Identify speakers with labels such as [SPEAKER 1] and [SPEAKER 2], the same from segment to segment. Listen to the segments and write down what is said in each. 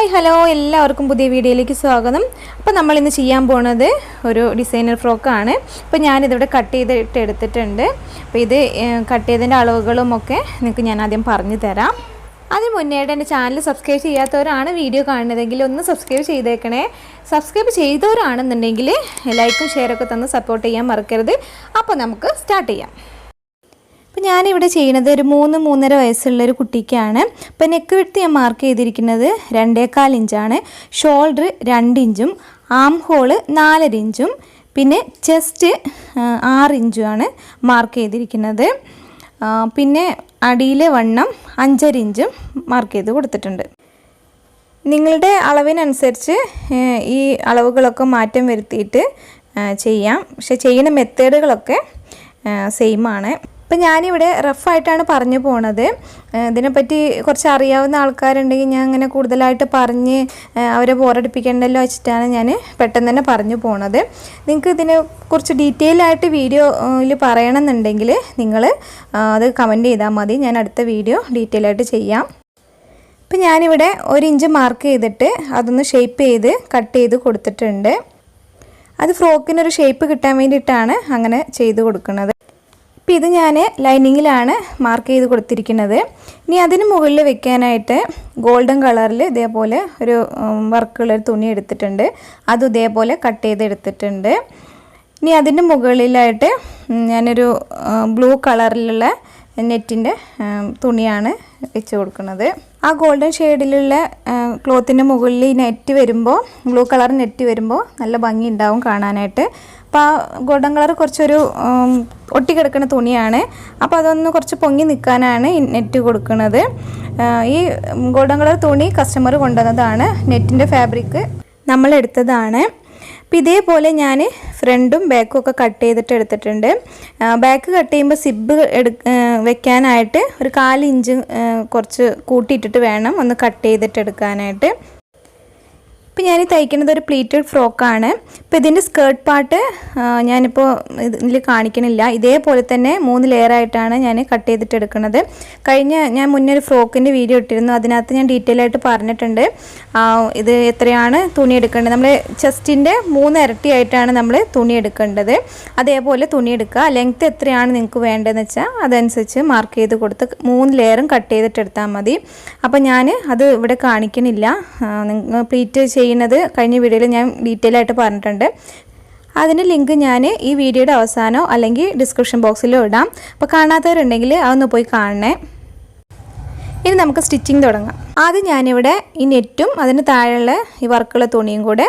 [SPEAKER 1] Hi hello എല്ലാവർക്കും പുതിയ വീഡിയോയിലേക്ക് സ്വാഗതം. അപ്പോൾ നമ്മൾ ഇന്ന് ചെയ്യാൻ പോകുന്നത് ഒരു ഡിസൈനർ ഫ്രോക്കാണ്. അപ്പോൾ ഞാനിതിവിടെ കട്ട് ചെയ്തിട്ട് എടുത്തിട്ടുണ്ട്. അപ്പോൾ ഇത് കട്ട് ചെയ്തതിൻ്റെ അളവുകളും ഒക്കെ നിങ്ങൾക്ക് ഞാൻ ആദ്യം പറഞ്ഞു തരാം. അതിന് മുന്നേയായിട്ട് എൻ്റെ ചാനൽ സബ്സ്ക്രൈബ് ചെയ്യാത്തവരാണ് വീഡിയോ കാണുന്നതെങ്കിൽ ഒന്ന് സബ്സ്ക്രൈബ് ചെയ്തേക്കണേ. സബ്സ്ക്രൈബ് ചെയ്തവരാണെന്നുണ്ടെങ്കിൽ ലൈക്കും ഷെയറൊക്കെ തന്ന് സപ്പോർട്ട് ചെയ്യാൻ മറക്കരുത്. അപ്പോൾ നമുക്ക് സ്റ്റാർട്ട് ചെയ്യാം. അപ്പോൾ ഞാനിവിടെ ചെയ്യുന്നത് ഒരു 3-3.5 വയസ്സുള്ളൊരു കുട്ടിക്കാണ്. അപ്പോൾ നെക്ക് വിഡ്ത്ത് ഞാൻ മാർക്ക് ചെയ്തിരിക്കുന്നത് 2.25 ഇഞ്ചാണ്. ഷോൾഡർ 2 ഇഞ്ചും ആം ഹോള് 4.5 ഇഞ്ചും പിന്നെ ചെസ്റ്റ് 6 ഇഞ്ചുമാണ് മാർക്ക് ചെയ്തിരിക്കുന്നത്. പിന്നെ അടിയിലെ വണ്ണം 5.5 ഇഞ്ചും മാർക്ക് ചെയ്ത് കൊടുത്തിട്ടുണ്ട്. നിങ്ങളുടെ അളവിനനുസരിച്ച് ഈ അളവുകളൊക്കെ മാറ്റം വരുത്തിയിട്ട് ചെയ്യാം. പക്ഷെ ചെയ്യുന്ന മെത്തേഡുകളൊക്കെ സെയിമാണ്. അപ്പം ഞാനിവിടെ റഫായിട്ടാണ് പറഞ്ഞു പോണത്. ഇതിനെപ്പറ്റി കുറച്ച് അറിയാവുന്ന ആൾക്കാരുണ്ടെങ്കിൽ ഞാൻ അങ്ങനെ കൂടുതലായിട്ട് പറഞ്ഞ് അവരെ ബോറടിപ്പിക്കണ്ടല്ലോ വെച്ചിട്ടാണ് ഞാൻ പെട്ടെന്ന് തന്നെ പറഞ്ഞു പോണത്. നിങ്ങൾക്ക് ഇതിനെക്കുറിച്ച് ഡീറ്റെയിൽ ആയിട്ട് വീഡിയോയിൽ പറയണമെന്നുണ്ടെങ്കിൽ നിങ്ങൾ അത് കമൻറ്റ് ചെയ്താൽ മതി. ഞാൻ അടുത്ത വീഡിയോ ഡീറ്റെയിൽ ആയിട്ട് ചെയ്യാം. അപ്പം ഞാനിവിടെ 1 ഇഞ്ച് മാർക്ക് ചെയ്തിട്ട് അതൊന്ന് ഷേപ്പ് ചെയ്ത് കട്ട് ചെയ്ത് കൊടുത്തിട്ടുണ്ട്. അത് ഫ്രോക്കിനൊരു ഷേപ്പ് കിട്ടാൻ വേണ്ടിയിട്ടാണ് അങ്ങനെ ചെയ്ത് കൊടുക്കുന്നത്. അപ്പോൾ ഇത് ഞാൻ ലൈനിങ്ങിലാണ് മാർക്ക് ചെയ്ത് കൊടുത്തിരിക്കുന്നത്. ഇനി അതിന് മുകളിൽ വെക്കാനായിട്ട് ഗോൾഡൻ കളറിൽ ഇതേപോലെ ഒരു വർക്കുള്ളൊരു തുണി എടുത്തിട്ടുണ്ട്. അതും ഇതേപോലെ കട്ട് ചെയ്തെടുത്തിട്ടുണ്ട്. ഇനി അതിൻ്റെ മുകളിലായിട്ട് ഞാനൊരു ബ്ലൂ കളറിലുള്ള നെറ്റിൻ്റെ തുണിയാണ് വെച്ച് കൊടുക്കുന്നത്. ആ ഗോൾഡൻ ഷെയ്ഡിലുള്ള ക്ലോത്തിൻ്റെ മുകളിൽ ഈ നെറ്റ് വരുമ്പോൾ, ബ്ലൂ കളർ നെറ്റ് വരുമ്പോൾ നല്ല ഭംഗി ഉണ്ടാവും കാണാനായിട്ട്. അപ്പോൾ ആ ഗോൾഡൻ കളർ കുറച്ചൊരു ഒട്ടിക്കിടക്കുന്ന തുണിയാണ്. അപ്പോൾ അതൊന്ന് കുറച്ച് പൊങ്ങി നിൽക്കാനാണ് ഈ നെറ്റ് കൊടുക്കുന്നത്. ഈ ഗോൾഡൻ കളർ തുണി കസ്റ്റമർ കൊണ്ടുവന്നതാണ്. നെറ്റിൻ്റെ ഫാബ്രിക് നമ്മൾ എടുത്തതാണ്. അപ്പോൾ ഇതേപോലെ ഞാൻ ഫ്രണ്ടും ബാക്കും ഒക്കെ കട്ട് ചെയ്തിട്ട് എടുത്തിട്ടുണ്ട്. ബാക്ക് കട്ട് ചെയ്യുമ്പോൾ സിബ് വെക്കാനായിട്ട് ഒരു 4 ഇഞ്ച് കുറച്ച് കൂട്ടിയിട്ടിട്ട് വേണം ഒന്ന് കട്ട് ചെയ്തിട്ട് എടുക്കാനായിട്ട്. ഇപ്പോൾ ഞാൻ തയ്ക്കുന്നത് ഒരു പ്ലീറ്റഡ് ഫ്രോക്കാണ്. ഇപ്പോൾ ഇതിൻ്റെ സ്കേർട്ട് പാർട്ട് ഞാനിപ്പോൾ ഇതിൽ കാണിക്കണില്ല. ഇതേപോലെ തന്നെ 3 ലെയറായിട്ടാണ് ഞാൻ കട്ട് ചെയ്തിട്ട് എടുക്കുന്നത്. ഞാൻ മുന്നേ ഒരു ഫ്രോക്കിൻ്റെ വീഡിയോ ഇട്ടിരുന്നു. അതിനകത്ത് ഞാൻ ഡീറ്റെയിൽ ആയിട്ട് പറഞ്ഞിട്ടുണ്ട് ഇത് എത്രയാണ് തുണി എടുക്കേണ്ടത്. നമ്മൾ ചെസ്റ്റിൻ്റെ 3 ഇരട്ടിയായിട്ടാണ് നമ്മൾ തുണി എടുക്കേണ്ടത്. അതേപോലെ തുണി എടുക്കുക. ലെങ്ത്ത് എത്രയാണ് നിങ്ങൾക്ക് വേണ്ടതെന്ന് വെച്ചാൽ അതനുസരിച്ച് മാർക്ക് ചെയ്ത് കൊടുത്ത് 3 ലെയറും കട്ട് ചെയ്തിട്ട് എടുത്താൽ മതി. അപ്പോൾ ഞാൻ അത് ഇവിടെ കാണിക്കണില്ല. പ്ലീറ്റ് ചെയ്യുന്നത് കഴിഞ്ഞ വീഡിയോയിൽ ഞാൻ ഡീറ്റെയിൽ ആയിട്ട് പറഞ്ഞിട്ടുണ്ട്. അതിൻ്റെ ലിങ്ക് ഞാൻ ഈ വീഡിയോയുടെ അവസാനമോ അല്ലെങ്കിൽ ഡിസ്ക്രിപ്ഷൻ ബോക്സിലോ ഇടാം. അപ്പോൾ കാണാത്തവരുണ്ടെങ്കിൽ അതൊന്ന് പോയി കാണണേ. ഇനി നമുക്ക് സ്റ്റിച്ചിങ് തുടങ്ങാം. ആദ്യം ഞാനിവിടെ ഈ നെറ്റും അതിന് താഴെയുള്ള ഈ വർക്കുള്ള തുണിയും കൂടെ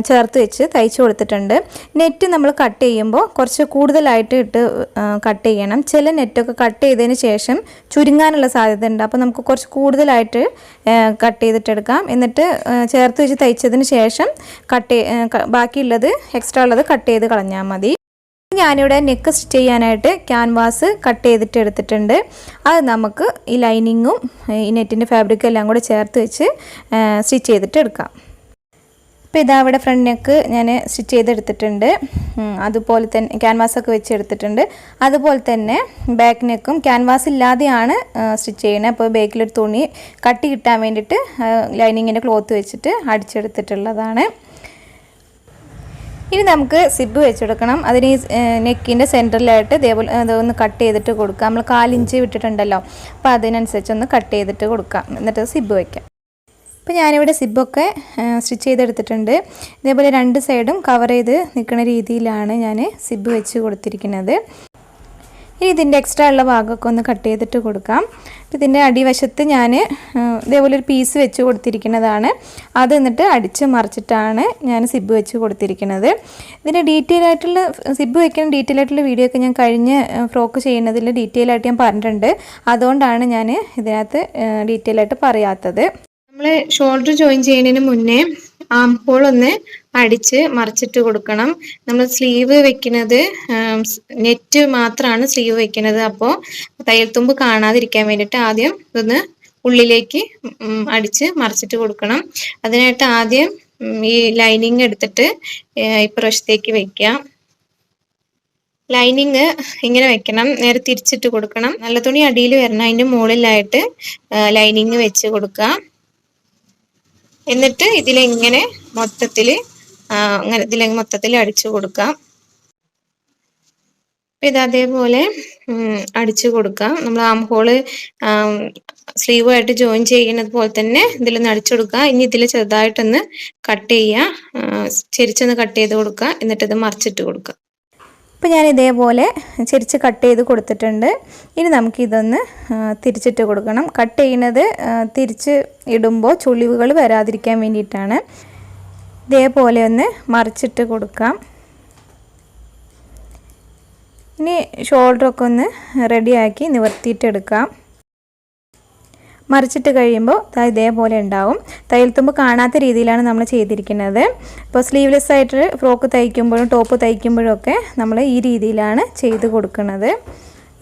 [SPEAKER 1] ചേർത്ത് വെച്ച് തയ്ച്ചു കൊടുത്തിട്ടുണ്ട്. നെറ്റ് നമ്മൾ കട്ട് ചെയ്യുമ്പോൾ കുറച്ച് കൂടുതലായിട്ട് ഇട്ട് കട്ട് ചെയ്യണം. ചില നെറ്റൊക്കെ കട്ട് ചെയ്തതിന് ശേഷം ചുരുങ്ങാനുള്ള സാധ്യത ഉണ്ട്. അപ്പോൾ നമുക്ക് കുറച്ച് കൂടുതലായിട്ട് കട്ട് ചെയ്തിട്ടെടുക്കാം. എന്നിട്ട് ചേർത്ത് വെച്ച് തയ്ച്ചതിന് ശേഷം ബാക്കിയുള്ളത് എക്സ്ട്രാ ഉള്ളത് കട്ട് ചെയ്ത് കളഞ്ഞാൽ മതി. ഞാനിവിടെ നെക്ക് സ്റ്റിച്ച് ചെയ്യാനായിട്ട് ക്യാൻവാസ് കട്ട് ചെയ്തിട്ട് എടുത്തിട്ടുണ്ട്. അത് നമുക്ക് ഈ ലൈനിങ്ങും ഈ നെറ്റിൻ്റെ ഫാബ്രിക്കും എല്ലാം കൂടെ ചേർത്ത് വെച്ച് സ്റ്റിച്ച് ചെയ്തിട്ട് എടുക്കാം. അപ്പോൾ ഇതാ ഇവിടെ ഫ്രണ്ട് നെക്ക് ഞാൻ സ്റ്റിച്ച് ചെയ്തെടുത്തിട്ടുണ്ട്. അതുപോലെ തന്നെ ക്യാൻവാസൊക്കെ വെച്ച് എടുത്തിട്ടുണ്ട്. അതുപോലെ തന്നെ ബാക്ക് നെക്കും ക്യാൻവാസ് ഇല്ലാതെയാണ് സ്റ്റിച്ച് ചെയ്യുന്നത്. അപ്പോൾ ബാക്കിലൊരു തുണി കട്ടി കിട്ടാൻ വേണ്ടിയിട്ട് ലൈനിങ്ങിൻ്റെ ക്ലോത്ത് വെച്ചിട്ട് അടിച്ചെടുത്തിട്ടുള്ളതാണ്. ഇനി നമുക്ക് സിബ് വെച്ചെടുക്കണം. അതിന് ഈ നെക്കിൻ്റെ സെൻറ്ററിലായിട്ട് ഇതേപോലെ അതൊന്ന് കട്ട് ചെയ്തിട്ട് കൊടുക്കാം. നമ്മൾ 4 ഇഞ്ച് വിട്ടിട്ടുണ്ടല്ലോ, അപ്പോൾ അതിനനുസരിച്ച് ഒന്ന് കട്ട് ചെയ്തിട്ട് കൊടുക്കാം. എന്നിട്ട് സിബ് വയ്ക്കാം. അപ്പോൾ ഞാനിവിടെ സിബൊക്കെ സ്റ്റിച്ച് ചെയ്തെടുത്തിട്ടുണ്ട്. ഇതേപോലെ 2 സൈഡും കവർ ചെയ്ത് നിൽക്കുന്ന രീതിയിലാണ് ഞാൻ സിബ് വെച്ച് കൊടുത്തിരിക്കുന്നത്. ഇനി ഇതിൻ്റെ എക്സ്ട്രാ ഉള്ള ഭാഗമൊക്കെ ഒന്ന് കട്ട് ചെയ്തിട്ട് കൊടുക്കാം. ഇതിൻ്റെ അടിവശത്ത് ഞാൻ ഇതേപോലെ ഒരു പീസ് വെച്ച് കൊടുത്തിരിക്കുന്നതാണ്. അത് എന്നിട്ട് അടിച്ച് മറിച്ചിട്ടാണ് ഞാൻ സിബ് വെച്ച് കൊടുത്തിരിക്കുന്നത്. ഇതിൻ്റെ ഡീറ്റെയിൽ ആയിട്ടുള്ള സിബ് വയ്ക്കുന്ന ഡീറ്റെയിൽ ആയിട്ടുള്ള വീഡിയോ ഒക്കെ ഞാൻ കഴിഞ്ഞ ഫ്രോക്ക് ചെയ്യുന്നതിൽ ഡീറ്റെയിൽ ആയിട്ട് ഞാൻ പറഞ്ഞിട്ടുണ്ട്. അതുകൊണ്ടാണ് ഞാൻ ഇതിനകത്ത് ഡീറ്റെയിൽ ആയിട്ട് പറയാത്തത്. നമ്മൾ ഷോൾഡർ ജോയിൻ ചെയ്യുന്നതിന് മുന്നേ ആം ഹോൾ ഒന്ന് അടിച്ച് മറിച്ചിട്ട് കൊടുക്കണം. നമ്മൾ സ്ലീവ് വെക്കുന്നത് നെറ്റ് മാത്രമാണ് സ്ലീവ് വെക്കുന്നത്. അപ്പോൾ തയ്യൽ തുമ്പ് കാണാതിരിക്കാൻ വേണ്ടിയിട്ട് ആദ്യം ഇതൊന്ന് ഉള്ളിലേക്ക് അടിച്ച് മറിച്ചിട്ട് കൊടുക്കണം. അതിനായിട്ട് ആദ്യം ഈ ലൈനിങ് എടുത്തിട്ട് ഇപ്പുറവശത്തേക്ക് വെക്കാം. ലൈനിങ് ഇങ്ങനെ വെക്കണം, നേരെ തിരിച്ചിട്ട് കൊടുക്കണം. നല്ല തുണി അടിയിൽ വരണം. അതിൻ്റെ മുകളിലായിട്ട് ലൈനിങ് വെച്ച് കൊടുക്കുക. എന്നിട്ട് ഇതിലിങ്ങനെ മൊത്തത്തിൽ അങ്ങനെ ഇതിലെങ്ങനെ മൊത്തത്തിൽ അടിച്ചു കൊടുക്കാം. ഇത് അതേപോലെ അടിച്ചു കൊടുക്കാം. നമ്മൾ ആം ഹോള് സ്ലീവായിട്ട് ജോയിൻ ചെയ്യുന്നത് പോലെ തന്നെ ഇതിലൊന്ന് അടിച്ചു കൊടുക്കുക. ഇനി ഇതിൽ ചെറുതായിട്ടൊന്ന് കട്ട് ചെയ്യുക, ചെരിച്ചൊന്ന് കട്ട് ചെയ്ത് കൊടുക്കുക. എന്നിട്ട് ഇത് മറിച്ചിട്ട് കൊടുക്കുക. ഇപ്പോൾ ഞാൻ ഇതേപോലെ ചെരിച്ച് കട്ട് ചെയ്ത് കൊടുത്തിട്ടുണ്ട്. ഇനി നമുക്കിതൊന്ന് തിരിച്ചിട്ട് കൊടുക്കണം. കട്ട് ചെയ്യുന്നത് തിരിച്ച് ഇടുമ്പോൾ ചുളിവുകൾ വരാതിരിക്കാൻ വേണ്ടിയിട്ടാണ്. ഇതേപോലെ ഒന്ന് മറിച്ചിട്ട് കൊടുക്കാം. ഇനി ഷോൾഡറൊക്കെ ഒന്ന് റെഡിയാക്കി നിവർത്തിയിട്ടെടുക്കാം. മറിച്ചിട്ട് കഴിയുമ്പോൾ ഇതേപോലെ ഉണ്ടാവും. തയ്യൽ തുമ്പ് കാണാത്ത രീതിയിലാണ് നമ്മൾ ചെയ്തിരിക്കുന്നത്. ഇപ്പോൾ സ്ലീവ്ലെസ് ആയിട്ട് ഫ്രോക്ക് തയ്ക്കുമ്പോഴും ടോപ്പ് തയ്ക്കുമ്പോഴും ഒക്കെ നമ്മൾ ഈ രീതിയിലാണ് ചെയ്ത് കൊടുക്കുന്നത്.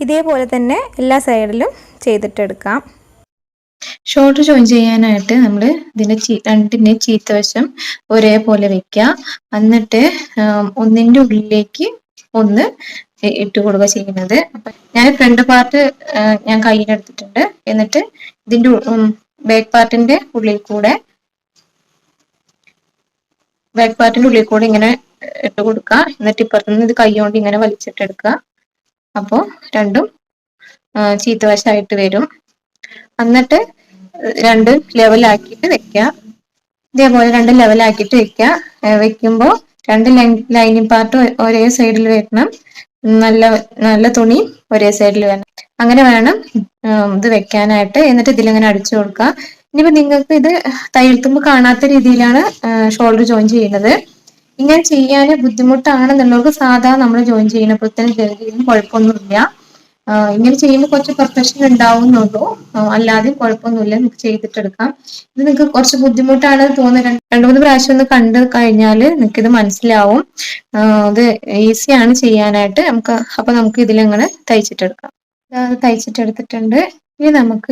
[SPEAKER 1] ഇതേപോലെ തന്നെ എല്ലാ സൈഡിലും ചെയ്തിട്ടെടുക്കാം. ഷോൾഡർ ജോയിൻ ചെയ്യാനായിട്ട് നമ്മൾ ഇതിൻ്റെ രണ്ടിൻ്റെ ചീത്തവശം ഒരേപോലെ വെക്കുക. എന്നിട്ട് ഒന്നിൻ്റെ ഉള്ളിലേക്ക് ഒന്ന് ഇട്ട് കൊടുക്കുക ചെയ്യുന്നത്. അപ്പൊ ഞാൻ ഫ്രണ്ട് പാർട്ട് ഞാൻ കയ്യിലെടുത്തിട്ടുണ്ട്. എന്നിട്ട് ഇതിന്റെ ബാക്ക് പാർട്ടിന്റെ ഉള്ളിൽ കൂടെ ഇങ്ങനെ ഇട്ട് കൊടുക്കുക. എന്നിട്ട് ഇപ്പുറത്തുനിന്ന് ഇത് കൈ കൊണ്ട് ഇങ്ങനെ വലിച്ചിട്ടെടുക്കുക. അപ്പോൾ രണ്ടും ചീത്തവശമായിട്ട് വരും. എന്നിട്ട് രണ്ടും ലെവലാക്കിയിട്ട് വെക്കുക. ഇതേപോലെ രണ്ടും ലെവലാക്കിയിട്ട് വെക്കുമ്പോൾ രണ്ട് ലൈനിങ് പാർട്ട് ഒരേ സൈഡിൽ വരണം. നല്ല തുണി ഒരേ സൈഡിൽ വേണം. അങ്ങനെ വേണം ഇത് വെക്കാനായിട്ട്. എന്നിട്ട് ഇതിലിങ്ങനെ അടിച്ചു കൊടുക്കുക. ഇനിയിപ്പോൾ നിങ്ങൾക്ക് ഇത് തയ്യൽ തുമ്പ് കാണാത്ത രീതിയിലാണ് ഷോൾഡർ ജോയിൻ ചെയ്യുന്നത്. ഇങ്ങനെ ചെയ്യാൻ ബുദ്ധിമുട്ടാണെന്നുള്ളവർക്ക് സാധാരണ നമ്മൾ ജോയിൻ ചെയ്യുന്നപ്പോൾ തന്നെ ചെയ്യുമ്പോൾ കുഴപ്പമൊന്നുമില്ല. ഇങ്ങനെ ചെയ്യുമ്പോൾ കുറച്ച് പെർഫെക്ഷൻ ഉണ്ടാവുന്നുള്ളൂ, അല്ലാതെ കുഴപ്പമൊന്നുമില്ല. നിങ്ങൾക്ക് ചെയ്തിട്ടെടുക്കാം. ഇത് നിങ്ങൾക്ക് കുറച്ച് ബുദ്ധിമുട്ടാണ് തോന്നുന്നത്. 2-3 പ്രാവശ്യം ഒന്ന് കണ്ടു കഴിഞ്ഞാൽ നിങ്ങൾക്ക് ഇത് മനസ്സിലാവും. ഇത് ഈസിയാണ് ചെയ്യാനായിട്ട്. നമുക്ക് ഇതിലങ്ങനെ തയ്ച്ചിട്ടെടുക്കാം. തയ്ച്ചിട്ടെടുത്തിട്ടുണ്ട്. ഇനി നമുക്ക്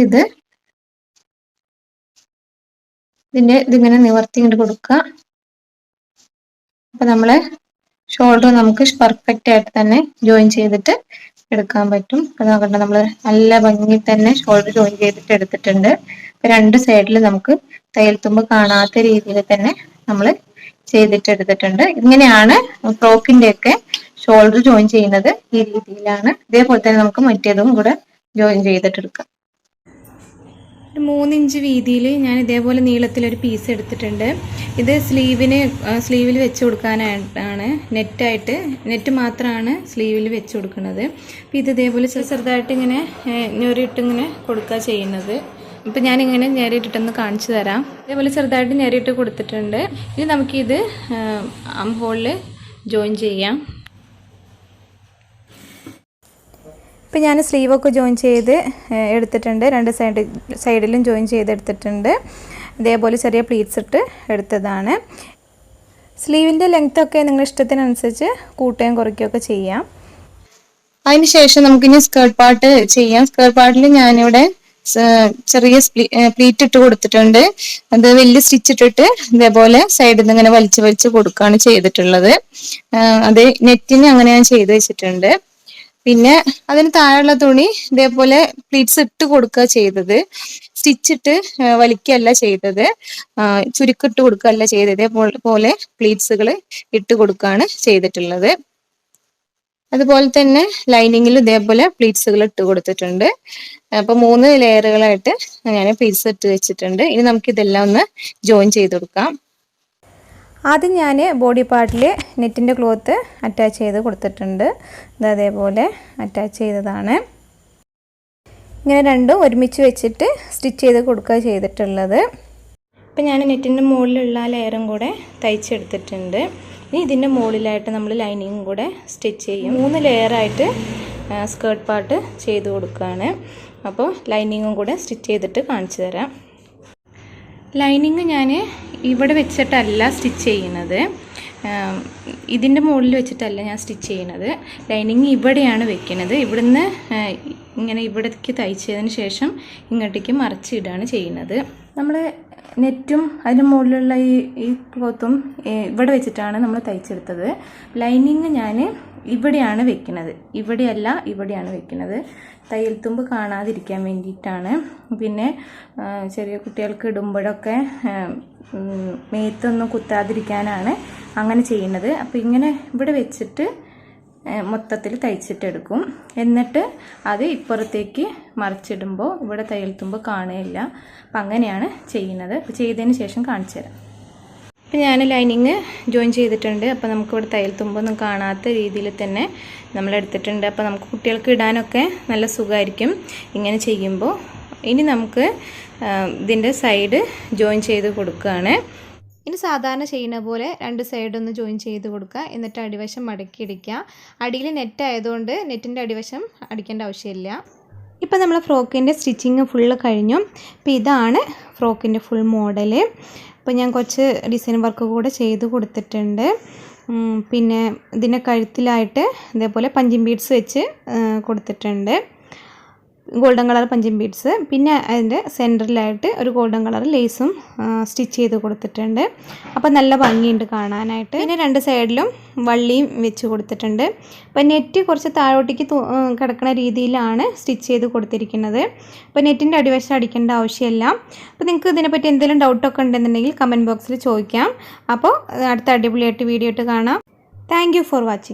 [SPEAKER 1] ഇതിങ്ങനെ നിവർത്തി ഇങ്ങോട്ട് കൊടുക്കുക. അപ്പൊ നമ്മളെ ഷോൾഡർ നമുക്ക് പെർഫെക്റ്റ് ആയിട്ട് തന്നെ ജോയിൻ ചെയ്തിട്ട് എടുക്കാൻ പറ്റും. അത് നോക്കണ്ട, നമ്മൾ നല്ല ഭംഗിയിൽ തന്നെ ഷോൾഡർ ജോയിൻ ചെയ്തിട്ട് എടുത്തിട്ടുണ്ട്. രണ്ട് സൈഡിൽ നമുക്ക് തയ്യൽ തുമ്പ് കാണാത്ത രീതിയിൽ തന്നെ നമ്മൾ ചെയ്തിട്ടെടുത്തിട്ടുണ്ട്. ഇങ്ങനെയാണ് ഫ്രോക്കിന്റെ ഒക്കെ ഷോൾഡർ ജോയിൻ ചെയ്യുന്നത്. ഈ രീതിയിലാണ്. ഇതേപോലെ തന്നെ നമുക്ക് മറ്റേതും കൂടെ ജോയിൻ ചെയ്തിട്ടെടുക്കാം. 3 ഇഞ്ച് വീതിയിൽ ഞാൻ ഇതേപോലെ നീളത്തിലൊരു പീസ് എടുത്തിട്ടുണ്ട്. ഇത് സ്ലീവിൽ വെച്ച് കൊടുക്കാനായിട്ടാണ്. നെറ്റ് മാത്രമാണ് സ്ലീവിൽ വെച്ച് കൊടുക്കുന്നത്. അപ്പം ഇത് ഇതേപോലെ ചെറുതായിട്ട് ഇങ്ങനെ ഞൊറിയിട്ടിങ്ങനെ കൊടുക്കുക ചെയ്യുന്നത്. ഇപ്പം ഞാനിങ്ങനെ ഞെറിയിട്ടിട്ടൊന്ന് കാണിച്ചു തരാം. ഇതേപോലെ ചെറുതായിട്ട് ഞെറിയിട്ട് കൊടുത്തിട്ടുണ്ട്. ഇനി നമുക്കിത് ആം ഹോളിൽ ജോയിൻ ചെയ്യാം. ഇപ്പം ഞാൻ സ്ലീവൊക്കെ ജോയിൻ ചെയ്ത് എടുത്തിട്ടുണ്ട്. രണ്ട് സൈഡിലും ജോയിൻ ചെയ്തെടുത്തിട്ടുണ്ട്. ഇതേപോലെ ചെറിയ പ്ലീറ്റ്സ് ഇട്ട് എടുത്തതാണ്. സ്ലീവിൻ്റെ ലെങ്ത്തൊക്കെ നിങ്ങളുടെ ഇഷ്ടത്തിനനുസരിച്ച് കൂട്ടുകയും കുറയ്ക്കുകയൊക്കെ ചെയ്യാം. അതിനുശേഷം നമുക്കിനി സ്കേർട്ട് പാർട്ട് ചെയ്യാം. സ്കേർട്ട് പാർട്ടിൽ ഞാനിവിടെ ചെറിയ പ്ലീറ്റ് ഇട്ട് കൊടുത്തിട്ടുണ്ട്. അത് വലിയ സ്റ്റിച്ച് ഇട്ടിട്ട് ഇതേപോലെ സൈഡിൽ നിന്ന് ഇങ്ങനെ വലിച്ച് കൊടുക്കുകയാണ് ചെയ്തിട്ടുള്ളത്. അത് നെറ്റിന് അങ്ങനെ ഞാൻ ചെയ്ത് വെച്ചിട്ടുണ്ട്. പിന്നെ അതിന് താഴെയുള്ള തുണി ഇതേപോലെ പ്ലീറ്റ്സ് ഇട്ട് കൊടുക്കുക ചെയ്തത്. സ്റ്റിച്ചിട്ട് വലിക്കുകയല്ല ചെയ്തത്, ചുരുക്കിട്ട് കൊടുക്കുകയല്ല ചെയ്തത്. ഇതേപോലെ പ്ലീറ്റ്സുകൾ ഇട്ട് കൊടുക്കുകയാണ് ചെയ്തിട്ടുള്ളത്. അതുപോലെ തന്നെ ലൈനിങ്ങിൽ ഇതേപോലെ പ്ലീറ്റ്സുകൾ ഇട്ട് കൊടുത്തിട്ടുണ്ട്. അപ്പൊ 3 ലെയറുകളായിട്ട് ഞാൻ പ്ലീറ്റ്സ് ഇട്ട് വെച്ചിട്ടുണ്ട്. ഇനി നമുക്ക് ഇതെല്ലാം ഒന്ന് ജോയിൻ ചെയ്ത് കൊടുക്കാം. ആദ്യം ഞാൻ ബോഡി പാർട്ടിൽ നെറ്റിൻ്റെ ക്ലോത്ത് അറ്റാച്ച് ചെയ്ത് കൊടുത്തിട്ടുണ്ട്. ഇത് അതേപോലെ അറ്റാച്ച് ചെയ്തതാണ്. ഇങ്ങനെ രണ്ടും ഒരുമിച്ച് വെച്ചിട്ട് സ്റ്റിച്ച് ചെയ്ത് കൊടുക്കുക ചെയ്തിട്ടുള്ളത്. ഇപ്പം ഞാൻ നെറ്റിൻ്റെ മുകളിലുള്ള ലെയറും കൂടെ തയ്ച്ചെടുത്തിട്ടുണ്ട്. ഇനി ഇതിൻ്റെ മുകളിലായിട്ട് നമ്മൾ ലൈനിങ്ങും കൂടെ സ്റ്റിച്ച് ചെയ്യും. 3 ലെയറായിട്ട് സ്കേർട്ട് പാർട്ട് ചെയ്ത് കൊടുക്കുകയാണ്. അപ്പോൾ ലൈനിങ്ങും കൂടെ സ്റ്റിച്ച് ചെയ്തിട്ട് കാണിച്ചു തരാം. ലൈനിങ് ഞാൻ ഇവിടെ വെച്ചിട്ടല്ല സ്റ്റിച്ച് ചെയ്യുന്നത്, ഇതിൻ്റെ മുകളിൽ വെച്ചിട്ടല്ല ഞാൻ സ്റ്റിച്ച് ചെയ്യുന്നത്. ലൈനിങ് ഇവിടെയാണ് വെക്കുന്നത്. ഇവിടുന്ന് ഇങ്ങനെ ഇവിടേക്ക് തയ്ച്ചതിന് ശേഷം ഇങ്ങോട്ടേക്ക് മറിച്ചിടുകയാണ് ചെയ്യുന്നത്. നമ്മൾ നെറ്റും അതിൻ്റെ മുകളിലുള്ള ഈ ക്ലോത്തും ഇവിടെ വെച്ചിട്ടാണ് നമ്മൾ തയ്ച്ചെടുത്തത്. ലൈനിങ് ഞാൻ ഇവിടെയാണ് വെക്കുന്നത്, ഇവിടെയല്ല ഇവിടെയാണ് വെക്കുന്നത്. തയ്യൽ തുമ്പ് കാണാതിരിക്കാൻ വേണ്ടിയിട്ടാണ്. പിന്നെ ചെറിയ കുട്ടികൾക്ക് ഇടുമ്പോഴൊക്കെ മേത്തൊന്നും കുത്താതിരിക്കാനാണ് അങ്ങനെ ചെയ്യുന്നത്. അപ്പോൾ ഇങ്ങനെ ഇവിടെ വെച്ചിട്ട് മൊത്തത്തിൽ തയ്ച്ചിട്ടെടുക്കും. എന്നിട്ട് അത് ഇപ്പുറത്തേക്ക് മറിച്ചിടുമ്പോൾ ഇവിടെ തയ്യൽ തുമ്പ് കാണുകയില്ല. അപ്പം അങ്ങനെയാണ് ചെയ്യുന്നത്. അപ്പോൾ ചെയ്തതിന് ശേഷം കാണിച്ചു തരാം. അപ്പോൾ ഞാൻ ലൈനിങ് ജോയിൻ ചെയ്തിട്ടുണ്ട്. അപ്പോൾ നമുക്കിവിടെ തയ്യൽ തുമ്പൊന്നും കാണാത്ത രീതിയിൽ തന്നെ നമ്മളെടുത്തിട്ടുണ്ട്. അപ്പോൾ നമുക്ക് കുട്ടികൾക്ക് ഇടാനൊക്കെ നല്ല സുഖമായിരിക്കും ഇങ്ങനെ ചെയ്യുമ്പോൾ. ഇനി നമുക്ക് ഇതിൻ്റെ സൈഡ് ജോയിൻ ചെയ്ത് കൊടുക്കുകയാണ്. ഇനി സാധാരണ ചെയ്യുന്ന പോലെ 2 സൈഡൊന്ന് ജോയിൻ ചെയ്ത് കൊടുക്കുക. എന്നിട്ട് അടിവശം മടക്കി അടിക്കുക. അടിയിൽ നെറ്റ് ആയതുകൊണ്ട് നെറ്റിൻ്റെ അടിവശം അടിക്കേണ്ട ആവശ്യമില്ല. ഇപ്പോൾ നമ്മൾ ഫ്രോക്കിൻ്റെ സ്റ്റിച്ചിങ് ഫുള്ള് കഴിഞ്ഞു. അപ്പോൾ ഇതാണ് ഫ്രോക്കിൻ്റെ ഫുൾ മോഡൽ. അപ്പോൾ ഞാൻ കുറച്ച് ഡിസൈൻ വർക്ക് കൂടെ ചെയ്ത് കൊടുത്തിട്ടുണ്ട്. പിന്നെ ഇതിൻ്റെ കഴുത്തിലായിട്ട് ഇതേപോലെ പഞ്ചിങ് ബീഡ്സ് വെച്ച് കൊടുത്തിട്ടുണ്ട്, ഗോൾഡൻ കളർ പഞ്ചിങ് ബീഡ്സ്. പിന്നെ അതിൻ്റെ സെൻറ്ററിലായിട്ട് ഒരു ഗോൾഡൻ കളർ ലേസും സ്റ്റിച്ച് ചെയ്ത് കൊടുത്തിട്ടുണ്ട്. അപ്പോൾ നല്ല ഭംഗിയുണ്ട് കാണാനായിട്ട്. പിന്നെ 2 സൈഡിലും വള്ളിയും വെച്ച് കൊടുത്തിട്ടുണ്ട്. അപ്പോൾ നെറ്റ് കുറച്ച് താഴോട്ടേക്ക് കിടക്കുന്ന രീതിയിലാണ് സ്റ്റിച്ച് ചെയ്ത് കൊടുത്തിരിക്കുന്നത്. അപ്പോൾ നെറ്റിൻ്റെ അടിവശം അടിക്കേണ്ട ആവശ്യമില്ല. അപ്പോൾ നിങ്ങൾക്ക് ഇതിനെപ്പറ്റി എന്തെങ്കിലും ഡൗട്ടൊക്കെ ഉണ്ടെന്നുണ്ടെങ്കിൽ കമൻറ്റ് ബോക്സിൽ ചോദിക്കാം. അപ്പോൾ അടുത്ത അടിപൊളിയായിട്ട് വീഡിയോ ഇട്ട് കാണാം. Thank you for watching.